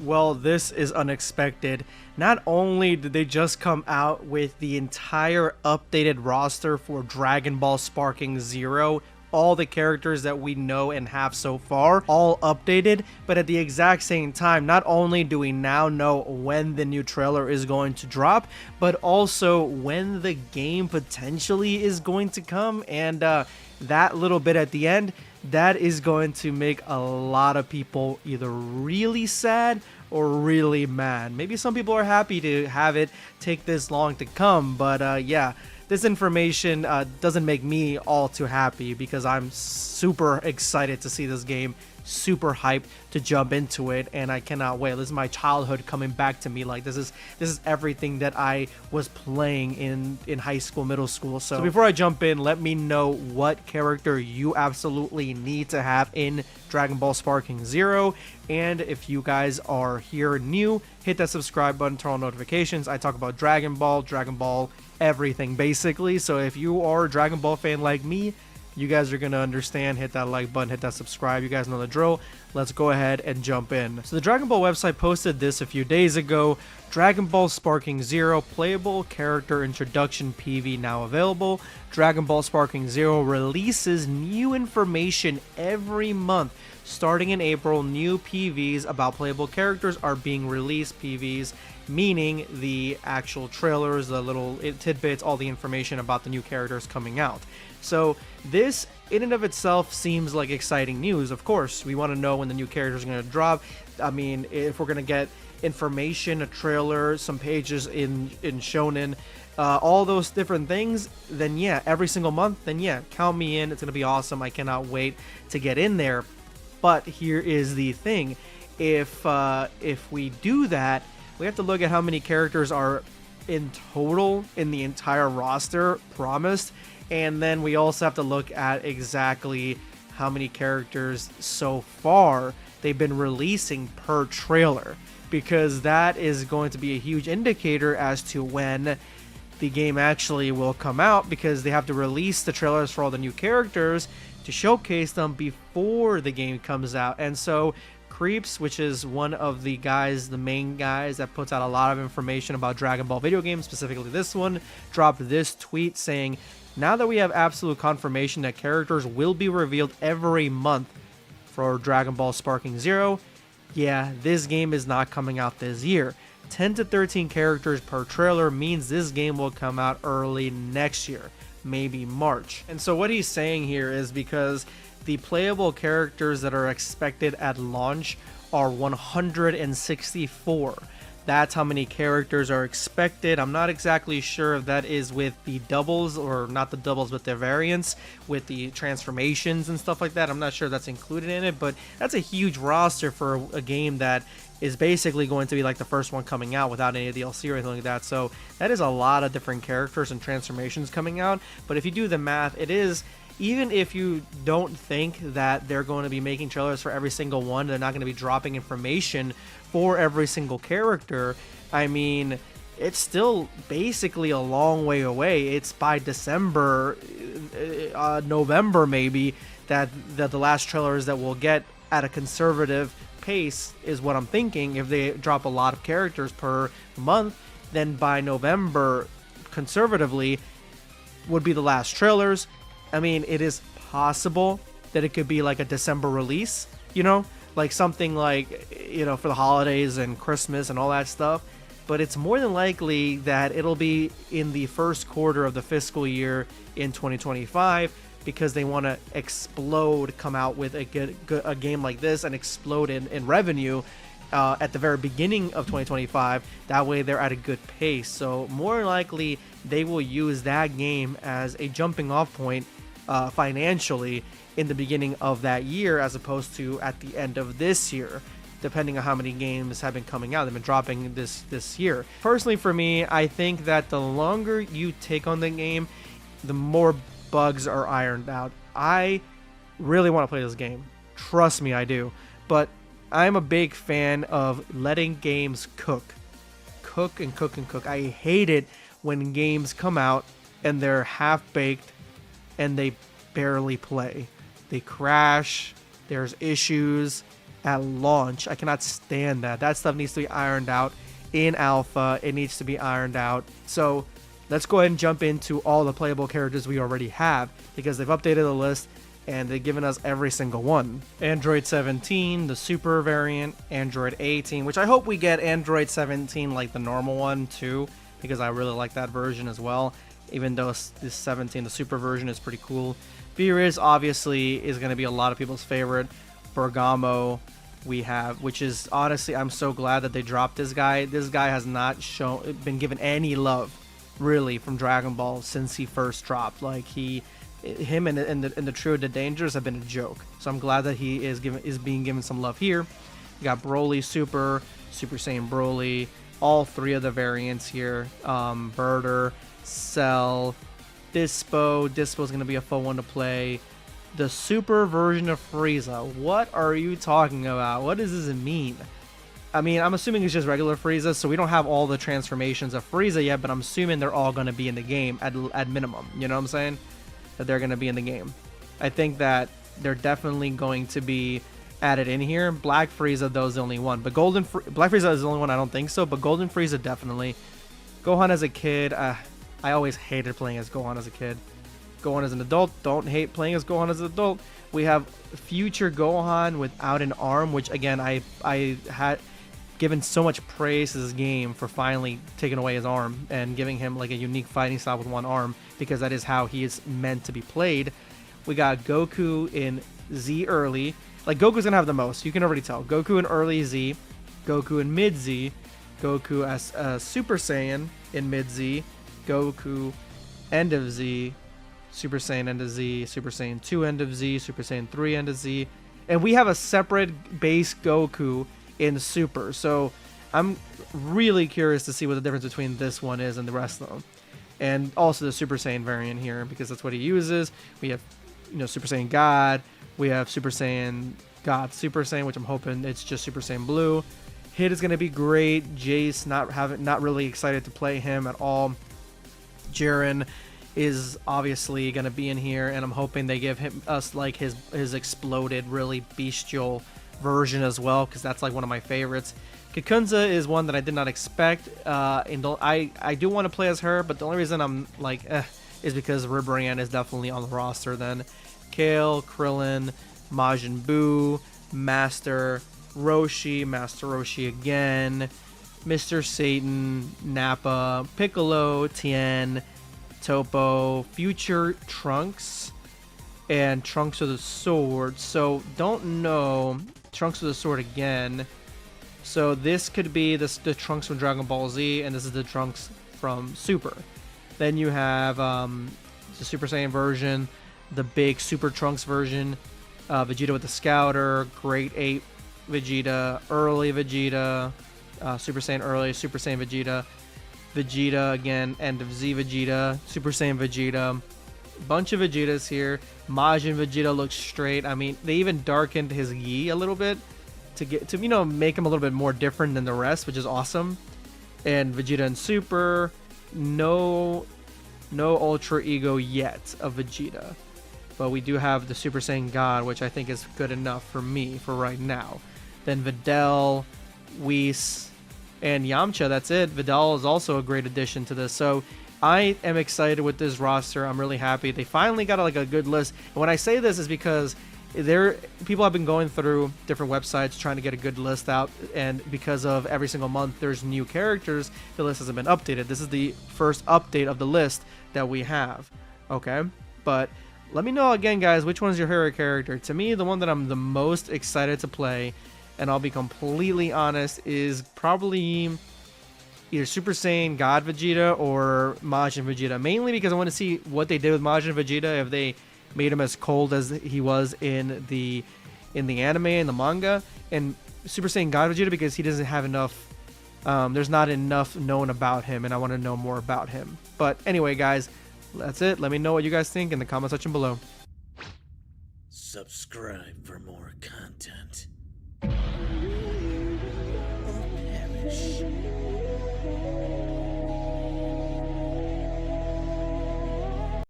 Well, this is unexpected. Not only did they just come out with the entire updated roster for Dragon Ball Sparking Zero, all the characters that we know and have so far, all updated, but at the exact same time, not only do we now know when the new trailer is going to drop, but also when the game potentially is going to come, and that little bit at the end, that is going to make a lot of people either really sad or really mad. Maybe some people are happy to have it take this long to come, but yeah, this information doesn't make me all too happy because I'm super excited to see this game, super hyped to jump into it, and I cannot wait. This is my childhood coming back to me. Like this is everything that I was playing in high school, middle school. So before I jump in, let me know what character you absolutely need to have in Dragon Ball Sparking Zero. And if you guys are here new, hit that subscribe button, turn on notifications. I talk about Dragon Ball, everything basically. So if you are a Dragon Ball fan like me, you guys are going to understand. Hit that like button, hit that subscribe. You guys know the drill. Let's go ahead and jump in. So the Dragon Ball website posted this a few days ago. Dragon Ball Sparking Zero playable character introduction PV now available. Dragon Ball Sparking Zero releases new information every month. Starting in April, new PVs about playable characters are being released. PVs meaning the actual trailers, the little tidbits, all the information about the new characters coming out. So this in and of itself seems like exciting news. Of course, we want to know when the new characters are going to drop. I mean, if we're going to get information, a trailer, some pages in Shonen, all those different things, then yeah, every single month, then yeah, count me in. It's going to be awesome. I cannot wait to get in there. But here is the thing. If we do that, we have to look at how many characters are in total in the entire roster promised. And then we also have to look at exactly how many characters so far they've been releasing per trailer, because that is going to be a huge indicator as to when the game actually will come out, because they have to release the trailers for all the new characters to showcase them before the game comes out. And so Creeps, which is one of the guys, the main guys that puts out a lot of information about Dragon Ball video games, specifically this one, dropped this tweet saying, now that we have absolute confirmation that characters will be revealed every month for Dragon Ball Sparking Zero, yeah, this game is not coming out this year. 10 to 13 characters per trailer means this game will come out early next year, maybe March. And so what he's saying here is because the playable characters that are expected at launch are 164. That's how many characters are expected. I'm not exactly sure if that is with the doubles, or not the doubles, but the variants with the transformations and stuff like that. I'm not sure that's included in it, but that's a huge roster for a game that is basically going to be like the first one coming out without any DLC or anything like that. So that is a lot of different characters and transformations coming out. But if you do the math, it is, even if you don't think that they're going to be making trailers for every single one, they're not going to be dropping information for every single character, I mean, it's still basically a long way away. It's by December, November maybe, that the last trailers that we'll get at a conservative pace is what I'm thinking. If they drop a lot of characters per month, then by November, conservatively, would be the last trailers. I mean, it is possible that it could be like a December release, you know, like something like, you know, for the holidays and Christmas and all that stuff. But it's more than likely that it'll be in the first quarter of the fiscal year in 2025, because they want to explode, come out with a game like this and explode in revenue at the very beginning of 2025. That way they're at a good pace. So more likely they will use that game as a jumping off point financially in the beginning of that year, as opposed to at the end of this year, depending on how many games have been coming out. They've been dropping this year. Personally, for me, I think that the longer you take on the game, the more bugs are ironed out. I really want to play this game. Trust me, I do. But I'm a big fan of letting games cook. Cook and cook and cook. I hate it when games come out and they're half-baked and they barely play. They crash, there's issues, at launch. I cannot stand that. That stuff needs to be ironed out in alpha. It needs to be ironed out. So let's go ahead and jump into all the playable characters we already have, because they've updated the list and they've given us every single one. Android 17, the super variant, Android 18, which I hope we get Android 17 like the normal one too, because I really like that version as well, even though this 17, the super version, is pretty cool. Beerus obviously is going to be a lot of people's favorite. Bergamo we have, which is honestly, I'm so glad that they dropped this guy. This guy has not been given any love really from Dragon Ball since he first dropped. Like him and the trio the Dangers have been a joke. So I'm glad that he is being given some love here. You got Broly Super Saiyan Broly, all three of the variants here. Birder, Cell, Dispo. Dispo is going to be a fun one to play. The super version of Frieza. What are you talking about? What does this mean? I mean, I'm assuming it's just regular Frieza, so we don't have all the transformations of Frieza yet, but I'm assuming they're all going to be in the game at minimum. You know what I'm saying? That they're going to be in the game. I think that they're definitely going to be added in here. Black Frieza, though, is the only one. But Black Frieza is the only one I don't think so, but Golden Frieza definitely. Gohan as a kid, I always hated playing as Gohan as a kid. Gohan as an adult, don't hate playing as Gohan as an adult. We have future Gohan without an arm, which again, I had given so much praise to this game for finally taking away his arm and giving him like a unique fighting style with one arm, because that is how he is meant to be played. We got Goku in Z early. Like, Goku's gonna have the most, you can already tell. Goku in early Z, Goku in mid Z, Goku as Super Saiyan in mid Z, Goku end of Z, Super Saiyan end of Z, Super Saiyan 2 end of Z, Super Saiyan 3 end of Z, and we have a separate base Goku in Super. So I'm really curious to see what the difference between this one is and the rest of them. And also the Super Saiyan variant here, because that's what he uses. We have, you know, Super Saiyan God. We have Super Saiyan God Super Saiyan, which I'm hoping it's just Super Saiyan Blue. Hit is going to be great. Jace, not really excited to play him at all. Jiren is obviously going to be in here, and I'm hoping they give us like his exploded, really bestial version as well, because that's like one of my favorites. Kakunza is one that I did not expect. I do want to play as her, but the only reason I'm like is because Ribrianne is definitely on the roster. Then Kale, Krillin, Majin Buu, Master Roshi again, Mr. Satan, Nappa, Piccolo, Tien, Topo, future Trunks, and Trunks with the Sword. So don't know. Trunks with the Sword again. So this could be the Trunks from Dragon Ball Z, and this is the Trunks from Super. Then you have the Super Saiyan version, the big Super Trunks version, Vegeta with the Scouter, Great Ape Vegeta, early Vegeta, Super Saiyan early, Super Saiyan Vegeta, Vegeta again, end of Z Vegeta, Super Saiyan Vegeta, bunch of Vegetas here. Majin Vegeta looks straight. I mean, they even darkened his Yi a little bit to you know, make him a little bit more different than the rest, which is awesome. And Vegeta and Super, no Ultra Ego yet of Vegeta, but we do have the Super Saiyan God, which I think is good enough for me for right now. Then Videl, Whis, and Yamcha. That's it. Vidal is also a great addition to this. So I am excited with this roster. I'm really happy. They finally got like a good list. And when I say this is because people have been going through different websites trying to get a good list out, and because of every single month there's new characters, the list hasn't been updated. This is the first update of the list that we have. Okay, but let me know again, guys, which one's your favorite character. To me, the one that I'm the most excited to play, and I'll be completely honest, is probably either Super Saiyan God Vegeta or Majin Vegeta, mainly because I want to see what they did with Majin Vegeta, if they made him as cold as he was in the anime and the manga, and Super Saiyan God Vegeta because he doesn't have enough, there's not enough known about him, and I want to know more about him. But anyway, guys, that's it. Let me know what you guys think in the comment section below. Subscribe for more content. Or perish.